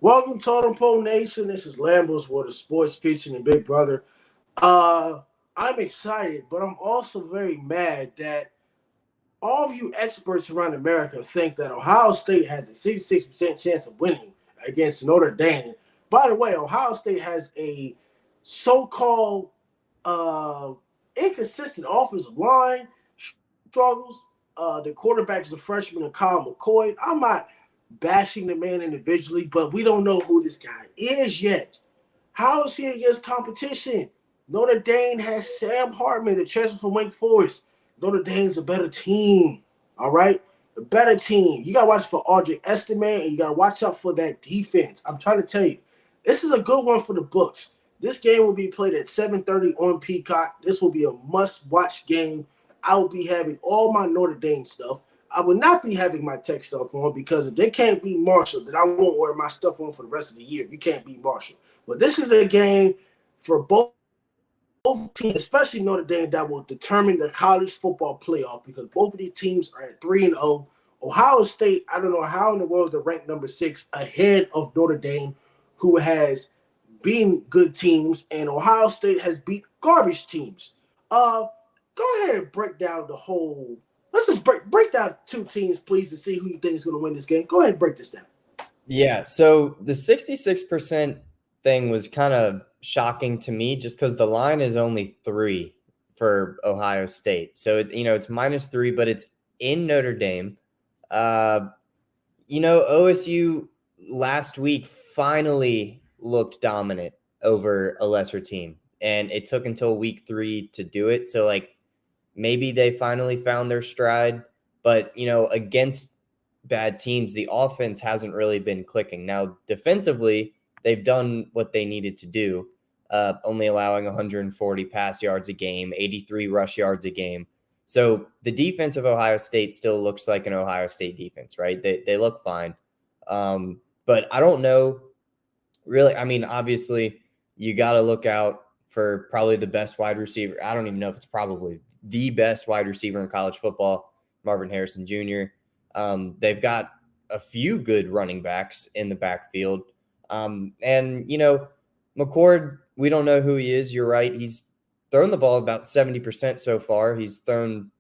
Welcome to Totem Pole Nation. This is Lambo's World of Sports Pitching and Big Brother. I'm excited, but I'm also very mad that all of you experts around America think that Ohio State has a 66% chance of winning against Notre Dame. By the way, Ohio State has a so-called uh, inconsistent offensive line struggles. The quarterback is a freshman, Kyle McCoy. I'm not bashing the man individually, but we don't know who this guy is yet. How is he against competition? Notre Dame has Sam Hartman, the transfer from Wake Forest. Notre Dame's a better team, all right? A better team. You got to watch for Audrey Estime, and you got to watch out for that defense. I'm trying to tell you, this is a good one for the books. This game will be played at 7:30 on Peacock. This will be a must-watch game. I will be having all my Notre Dame stuff. I will not be having my tech stuff on because if they can't beat Marshall, then I won't wear my stuff on for the rest of the year. You can't beat Marshall. But this is a game for both teams, especially Notre Dame, that will determine the college football playoff because both of these teams are at 3-0. Ohio State, I don't know how in the world they're ranked number 6 ahead of Notre Dame, who has beaten good teams, and Ohio State has beat garbage teams. Go ahead and break down the whole. Let's just break down two teams, please, and see who you think is going to win this game. Go ahead and break this down. Yeah, so the 66% thing was kind of shocking to me just because the line is only 3 for Ohio State. So, it's -3, but it's in Notre Dame. OSU last week finally looked dominant over a lesser team, and it took until week 3 to do it. So, maybe they finally found their stride, but, against bad teams, the offense hasn't really been clicking. Now, defensively, they've done what they needed to do, only allowing 140 pass yards a game, 83 rush yards a game. So the defense of Ohio State still looks like an Ohio State defense, right? They look fine. But I don't know, really. I mean, obviously, you got to look out for probably the best wide receiver. I don't even know if it's probably the best wide receiver in college football, Marvin Harrison Jr. They've got a few good running backs in the backfield. McCord, we don't know who he is. You're right. He's thrown the ball about 70% so far. He's thrown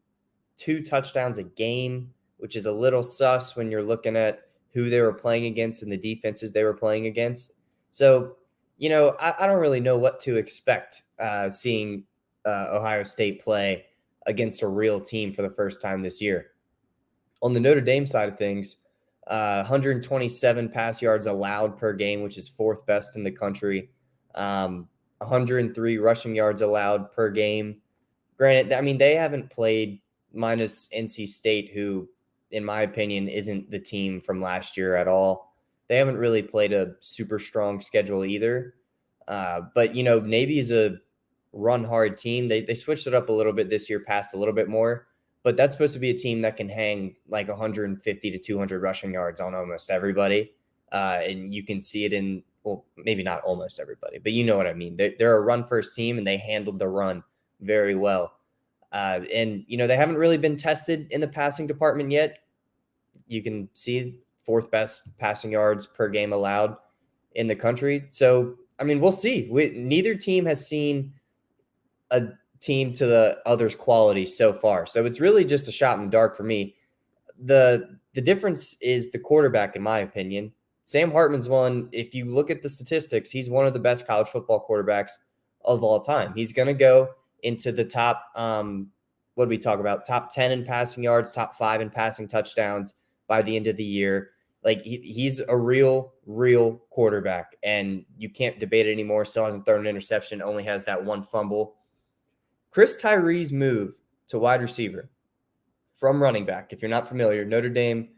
2 touchdowns a game, which is a little sus when you're looking at who they were playing against and the defenses they were playing against. So, I don't really know what to expect seeing Ohio State play against a real team for the first time this year. On the Notre Dame side of things, 127 pass yards allowed per game, which is 4th best in the country. 103 rushing yards allowed per game. Granted, I mean, they haven't played minus NC State, who, in my opinion, isn't the team from last year at all. They haven't really played a super strong schedule either. But Navy is a run-hard team. They switched it up a little bit this year, passed a little bit more. But that's supposed to be a team that can hang 150 to 200 rushing yards on almost everybody. And you can see it in, well, maybe not almost everybody, but you know what I mean. They're a run-first team, and they handled the run very well. They haven't really been tested in the passing department yet. You can see 4th best passing yards per game allowed in the country. So, I mean, we'll see. Neither team has seen a team to the other's quality so far. So it's really just a shot in the dark for me. The difference is the quarterback, in my opinion. Sam Hartman's one. If you look at the statistics, he's one of the best college football quarterbacks of all time. He's going to go into the top, what do we talk about? Top 10 in passing yards, top 5 in passing touchdowns by the end of the year. He's a real quarterback, and you can't debate it anymore. Still hasn't thrown an interception, only has that 1 fumble. Chris Tyree's move to wide receiver from running back, if you're not familiar, Notre Dame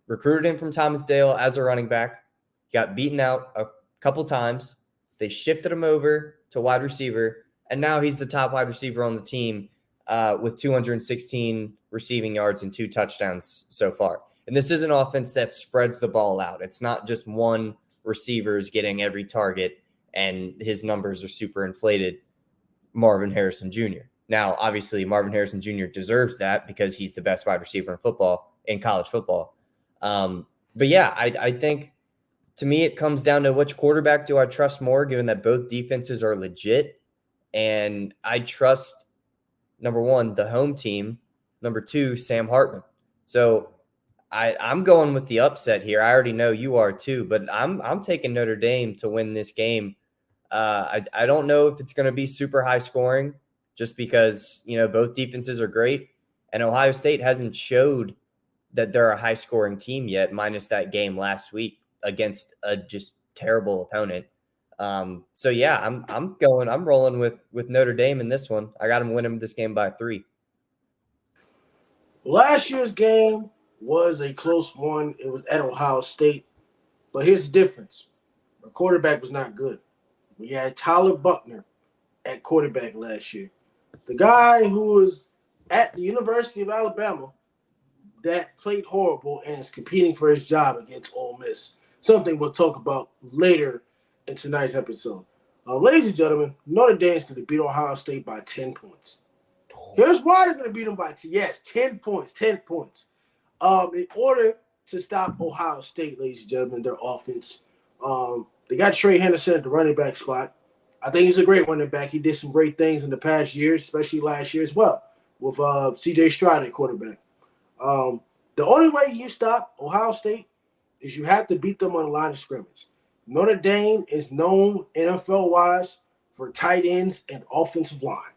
recruited him from Thomasdale as a running back. He got beaten out a couple times. They shifted him over to wide receiver, and now he's the top wide receiver on the team with 216 receiving yards and 2 touchdowns so far. And this is an offense that spreads the ball out. It's not just one receiver is getting every target and his numbers are super inflated. Marvin Harrison Jr. Now, obviously, Marvin Harrison Jr. deserves that because he's the best wide receiver in college football. But yeah, I think to me, it comes down to which quarterback do I trust more, given that both defenses are legit. And I trust, number one, the home team, number two, Sam Hartman. So I'm going with the upset here. I already know you are too, but I'm taking Notre Dame to win this game. I don't know if it's going to be super high scoring just because, both defenses are great. And Ohio State hasn't showed that they're a high scoring team yet, minus that game last week against a just terrible opponent. So yeah, I'm rolling with Notre Dame in this one. I got them winning this game by 3. Last year's game was a close one. It was at Ohio State. But here's the difference. The quarterback was not good. We had Tyler Buckner at quarterback last year. The guy who was at the University of Alabama that played horrible and is competing for his job against Ole Miss. Something we'll talk about later in tonight's episode. Ladies and gentlemen, Notre Dame is going to beat Ohio State by 10 points. Here's why they're going to beat them by 10 points. 10 points. In order to stop Ohio State, ladies and gentlemen, their offense, they got Trey Henderson at the running back spot. I think he's a great running back. He did some great things in the past years, especially last year as well, with C.J. Stroud at quarterback. The only way you stop Ohio State is you have to beat them on the line of scrimmage. Notre Dame is known NFL-wise for tight ends and offensive line.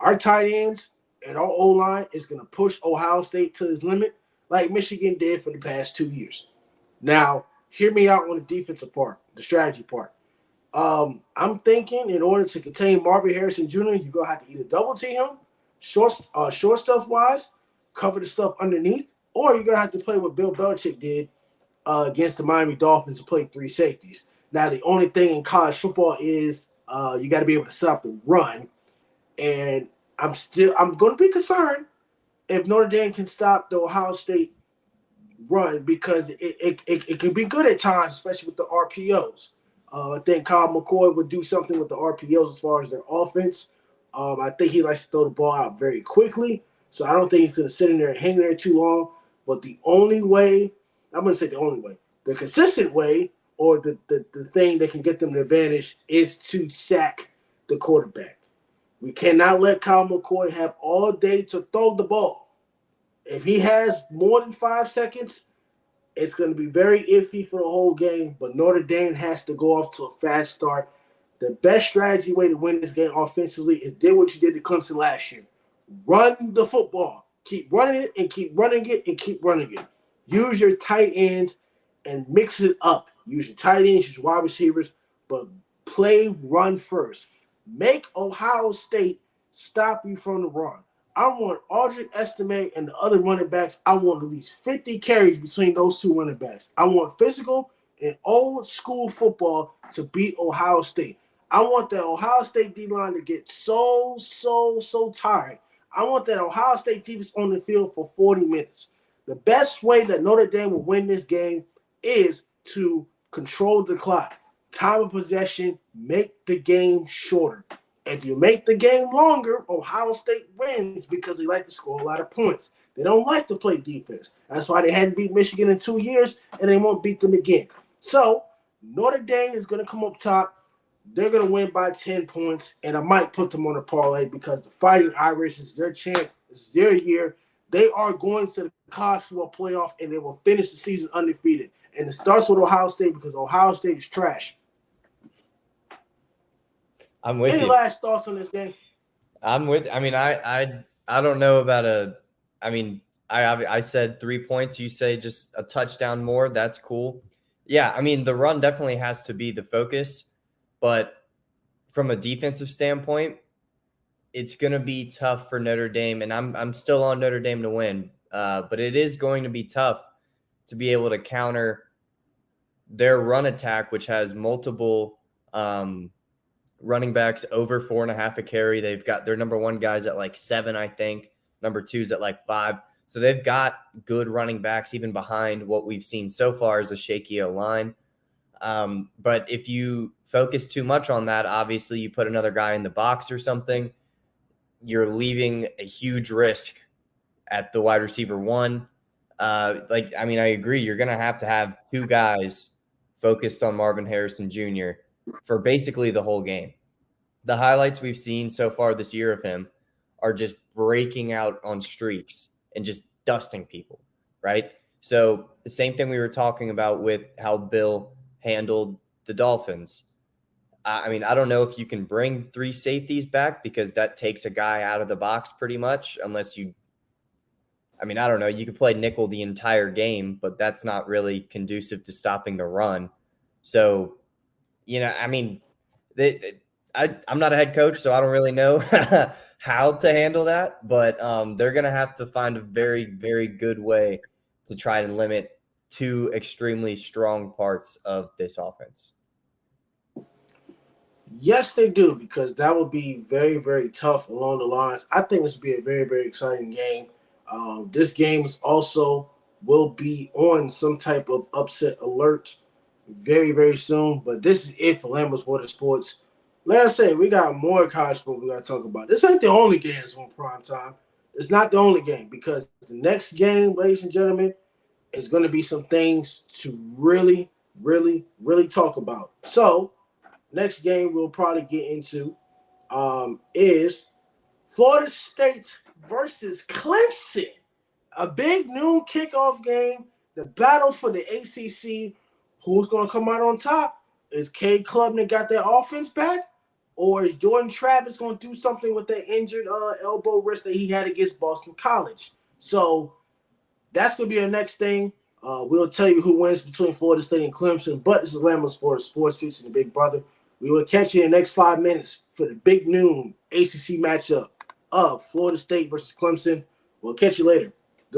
Our tight ends and our O-line is going to push Ohio State to its limit like Michigan did for the past 2 years. Now, hear me out on the defensive part, the strategy part. I'm thinking in order to contain Marvin Harrison Jr., you're going to have to either double team him, short stuff-wise, cover the stuff underneath, or you're going to have to play what Bill Belichick did against the Miami Dolphins and play 3 safeties. Now, the only thing in college football is you got to be able to stop the run. And I'm going to be concerned if Notre Dame can stop the Ohio State run because it can be good at times, especially with the RPOs. I think Kyle McCoy would do something with the RPOs as far as their offense. I think he likes to throw the ball out very quickly. So I don't think he's going to sit in there and hang there too long. But the only way, I'm going to say the only way, the consistent way or the thing that can get them an advantage is to sack the quarterback. We cannot let Kyle McCoy have all day to throw the ball. If he has more than 5 seconds, it's going to be very iffy for the whole game. But Notre Dame has to go off to a fast start. The best strategy way to win this game offensively is do what you did to Clemson last year. Run the football. Keep running it and keep running it and keep running it. Use your tight ends and mix it up. Use your tight ends, use your wide receivers, but play run first. Make Ohio State stop you from the run. I want Audric Estime and the other running backs. I want at least 50 carries between those 2 running backs. I want physical and old school football to beat Ohio State. I want the Ohio State D-line to get so tired. I want that Ohio State defense on the field for 40 minutes. The best way that Notre Dame will win this game is to control the clock. Time of possession, make the game shorter. If you make the game longer, Ohio State wins because they like to score a lot of points. They don't like to play defense. That's why they hadn't beat Michigan in 2 years, and they won't beat them again. So Notre Dame is going to come up top. They're going to win by 10 points, and I might put them on a parlay because the Fighting Irish is their chance. It's their year. They are going to the college football playoff, and they will finish the season undefeated. And it starts with Ohio State because Ohio State is trash. I'm with you. Any last thoughts on this game? I'm with. I mean, I don't know about I said 3 points. You say just a touchdown more. That's cool. Yeah, I mean, the run definitely has to be the focus, but from a defensive standpoint, it's going to be tough for Notre Dame, and I'm still on Notre Dame to win. But it is going to be tough to be able to counter their run attack, which has multiple running backs over 4.5 a carry. They've got their number 1 guys at like 7, I think. Number 2's at like 5. So they've got good running backs even behind what we've seen so far as a shaky O-line. But if you focus too much on that, obviously you put another guy in the box or something, you're leaving a huge risk at the wide receiver 1. I agree. You're going to have 2 guys focused on Marvin Harrison Jr. for basically the whole game. The highlights we've seen so far this year of him are just breaking out on streaks and just dusting people, right? So the same thing we were talking about with how Bill handled the Dolphins. I mean, I don't know if you can bring 3 safeties back because that takes a guy out of the box pretty much, unless you – I mean, I don't know. You could play nickel the entire game, but that's not really conducive to stopping the run. So, I mean, I'm not a head coach, so I don't really know how to handle that. But they're going to have to find a very, very good way to try and limit 2 extremely strong parts of this offense. Yes, they do, because that would be very, very tough along the lines. I think this will be a very, very exciting game. This game is also will be on some type of upset alert very, very soon. But this is it for Lambo Sports. Like I said, we got more college football we got to talk about. This ain't the only game that's on prime time. It's not the only game, because the next game, ladies and gentlemen, is going to be some things to really, really, really talk about. So, next game we'll probably get into is Florida State versus Clemson. A big noon kickoff game. The battle for the ACC. Who's going to come out on top? Is Cade Klubnik got their offense back? Or is Jordan Travis going to do something with that injured elbow wrist that he had against Boston College? So that's going to be our next thing. We'll tell you who wins between Florida State and Clemson. But this is Lambo Sports featuring the Big Brother. We will catch you in the next 5 minutes for the big noon ACC matchup of Florida State versus Clemson. We'll catch you later.